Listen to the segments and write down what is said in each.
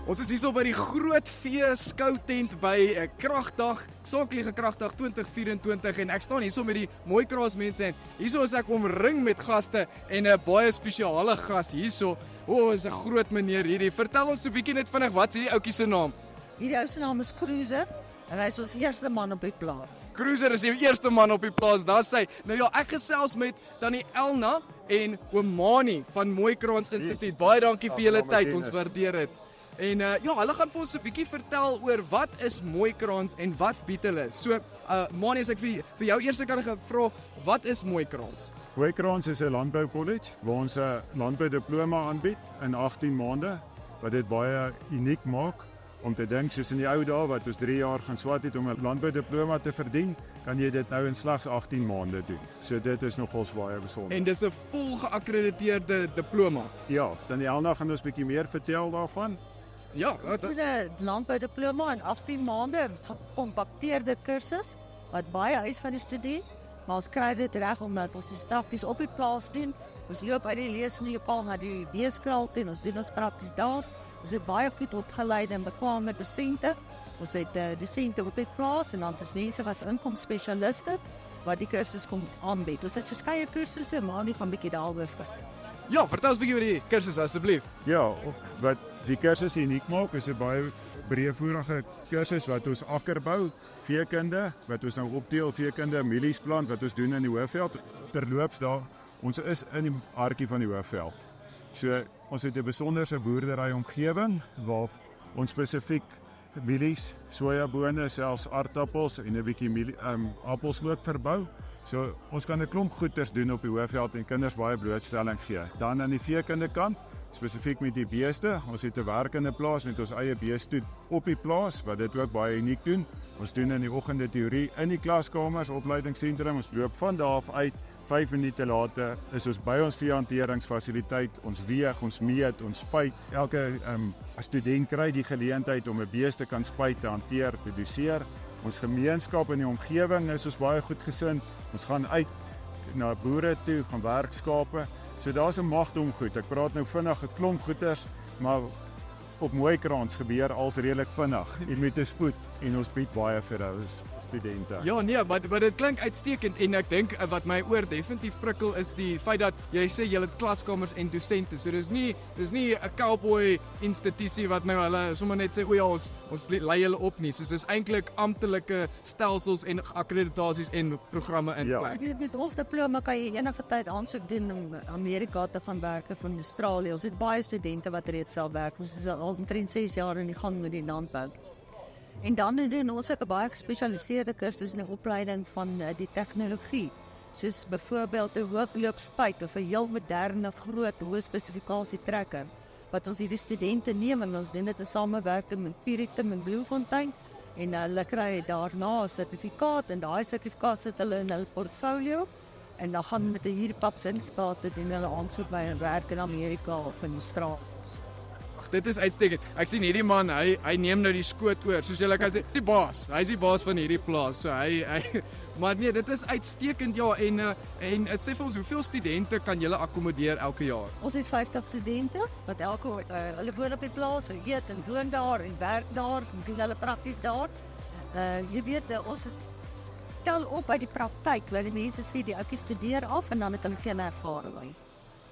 Ons is hier by die Groot Vee skoutent by 'n kragdag, Saaklike Kragdag 2024 en ek staan hier met die Mooikraans mense en hierso is ek omring met gaste en 'n baie spesiale gas hierso. Is 'n groot meneer hierdie. Vertel ons so 'n bietjie net vinnig, wat is hierdie ouetjie se naam? Hierdie ou se naam is Cruiser en hy is ons eerste man op die plaas. Cruiser is die eerste man op die plaas, daar sê. Nou ja, ek gesels met Tannie Elna en oom Mani van Mooikraans Instituut. Baie dankie vir julle tyd, ons waardeer dit. En ja, hulle gaan vir ons 'n bietjie vertel oor wat is Mooikraans en wat bied hulle. So, Mani, as ek vir jou eers kan gevra, wat is Mooikraans? Mooikraans is 'n landboukollege waar ons 'n landboudiploma aanbied in 18 maande, wat dit baie uniek maak. Om te dink, soos in die ou dae wat ons 3 jaar gaan swat het om 'n landboudiploma te verdien, kan jy dit nou in slegs 18 maande doen. So dit is nogals baie besonder. En dis 'n vol geakkrediteerde diploma. Ja, dan die Elna gaan ons 'n bietjie meer vertel daarvan. Ja, Dit is 'n landboudiploma in 18 maande, gekompakteerde kursus wat baie eis van die student, maar ons kry dit reg omdat ons dit prakties op die plaas doen. Ons loop uit die leeslokaal na die weeskraal toe en ons doen ons prakties daar. Ons het baie goed opgeleide en bekwame dosente. Ons het dosente op die plaas en dan is mense wat inkom spesialiste wat die kursus kom aanbied. Ons het verskeie kursusse, maar nie gaan 'n bietjie daaroor gesê. Ja, vertel ons 'n bietjie oor die kursus asseblief. Ja, wat die kursus uniek maak is 'n baie breedvoerige kursus wat ons akkerbou, veekunde, wat ons nou opdeel, veekunde, mielies plant wat ons doen in die Hoëveld. Terloops daar, ons is in die hartjie van die Hoëveld. So ons het 'n besonderse boerdery omgewing waar ons spesifiek mielies, sojabone, selfs aardappels en 'n bietjie appels ook verbou. So ons kan 'n klomp goeders doen op die Hoëveld en kinders baie blootstelling gee. Dan aan die veekunde kant, spesifiek met die beeste, ons het 'n werkende plaas met ons eie beestoet op die plaas wat dit ook baie uniek doen. Ons doen in die oggende teorie in die klaskamers, opleidingsentrum, ons loop van daar af uit. 5 minute later is ons by ons veehanteringsfasiliteit, ons weeg, ons meet, ons spuit. Elke student kry die geleentheid om 'n beeste kan spuit, te hanteer, te doseer. Ons gemeenskap in die omgewing is ons baie goed gesind. Ons gaan uit na boere toe, gaan werkskape. So daar's 'n magdom goed. Ek praat nou vinnig 'n klomp goeters, maar op Mooikraans gebeur als redelik vinnig en met 'n spoed en ons bied baie vir ons studente. Ja, nee, maar dit klink uitstekend en ek dink wat my oor definitief prikkel is die feit dat jy sê jy het klaskamers en dosente. So dis nie 'n cowboy institusie wat nou hulle sommer net sê o ja, ons lei hulle op nie. Soos dis eintlik amptelike stelsels en akkreditasies en programme in plek. Met ons diploma kan jy enige tyd aansoek doen om Amerika te gaan werk van Australië. Ons het baie studente wat reeds self werk. Ons is al omtrent 6 jaar in die gang met die landbou. En dan doen ons ook 'n baie gespesialiseerde kursus in die opleiding van die tegnologie. Soos byvoorbeeld 'n hoogloopspuit of 'n heel moderne groot hoë spesifikasie trekker wat ons hierdie studente neem en ons doen dit in samewerking met Piritum en Bloemfontein en hulle kry daarna 'n sertifikaat en daai sertifikaat sit hulle in hulle portfolio en dan gaan met 'n huurpapsinspate doen hulle aansoek by 'n werk in Amerika of in Australië. Dit is uitstekend. Ek sien hierdie man, hy neem nou die skoot oor. Soos julle kan sê, die baas. Hy is die baas van hierdie plaas. So hy maar nee, dit is uitstekend ja en dit sê vir ons hoeveel studente kan julle akkommodeer elke jaar? Ons het 50 studente wat hulle woon op die plaas, hulle eet en woon daar en werk daar, en doen hulle prakties daar. Jy weet ons tel op uit die praktyk, want die mense sê die ouetjies studeer af en dan het hulle geen ervaring nie.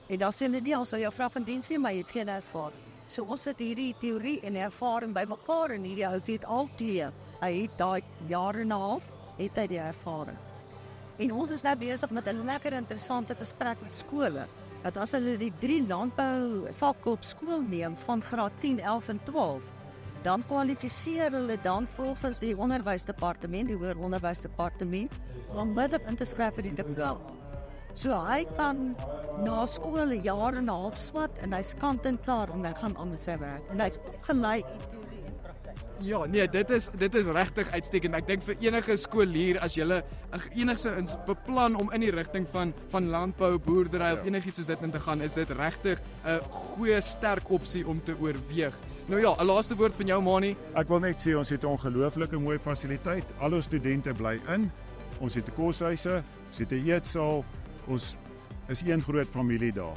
En dan sê hulle nie, ons sal jou vra van diens nie, maar jy het geen ervaring. So ons het hierdie teorie en ervaring bymekaar en hierdie ou het al 2. Hy het daai jare en 'n half het hy die ervaring. En ons is nou besig met 'n lekker interessante gesprek met skole. Dat as hulle die 3 landbou vakke op skool neem van graad 10, 11 en 12, dan kwalifiseer hulle dan volgens die onderwysdepartement, die hoër onderwysdepartement, om middellik in te skryf vir die diploma. So hy kan na skool 'n jaar en 'n half swat en hy's kant en klaar en hy gaan aan met sy werk. En hy's opgelei in teorie en praktyk. Ja, nee, dit is regtig uitstekend. Ek dink vir enige skoolier as jy enigsins beplan om in die rigting van landbou, boerdery of enigiets soos dit in te gaan, is dit regtig 'n goeie sterk opsie om te oorweeg. Nou ja, 'n laaste woord van jou Mani. Ek wil net sê ons het 'n ongelooflike mooi fasiliteit. Al ons studente bly in. Ons het 'n koshuise, ons het 'n eetsaal. Ons is een groot familie daar.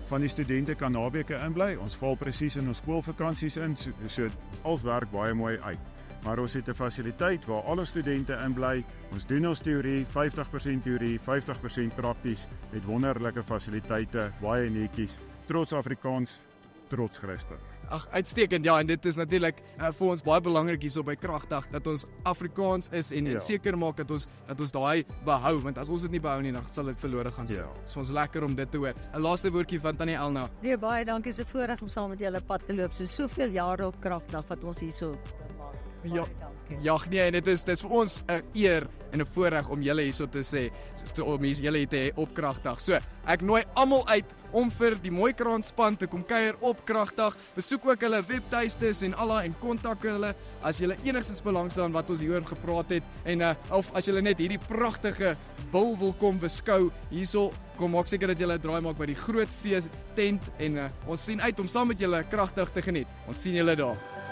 van die studente kan naweke inbly. Ons val presies in ons skoolvakansies in, so alles werk baie mooi uit. Maar ons het 'n fasiliteit waar al ons studente inbly. Ons doen ons teorie, 50% teorie, 50% prakties met wonderlike fasiliteite, baie netjies. Trots Afrikaans, trots Christen. Ag, uitstekend. Ja, en dit is natuurlik vir ons baie belangrik hierso by Kragdag dat ons Afrikaans is en seker maak dat ons daai behou, want as ons dit nie behou nie, dan sal dit verlore gaan. So. Dit is vir ons lekker om dit te hoor. 'n Laaste woordjie van Tannie Elna. Nee, baie dankie. Dit is 'n voorreg om saam met julle pad te loop. So soveel jare op Kragdag wat ons hierso Ja. baie dankie. Ja, nee, en dit is vir ons 'n eer en 'n voorreg om julle hierso te sê, om julle hier te hê op Kragdag. So, ek nooi almal uit om vir die Mooikraal span te kom kuier op Kragdag. Besoek ook hulle webtuistes en en kontak hulle as jy enigstens belangstel aan wat ons hieroor gepraat het en of as jy net hierdie pragtige bil wil kom beskou hierso, kom maak seker dat jy 'n draai maak by die groot fees tent en ons sien uit om saam met julle Kragdag te geniet. Ons sien julle daar.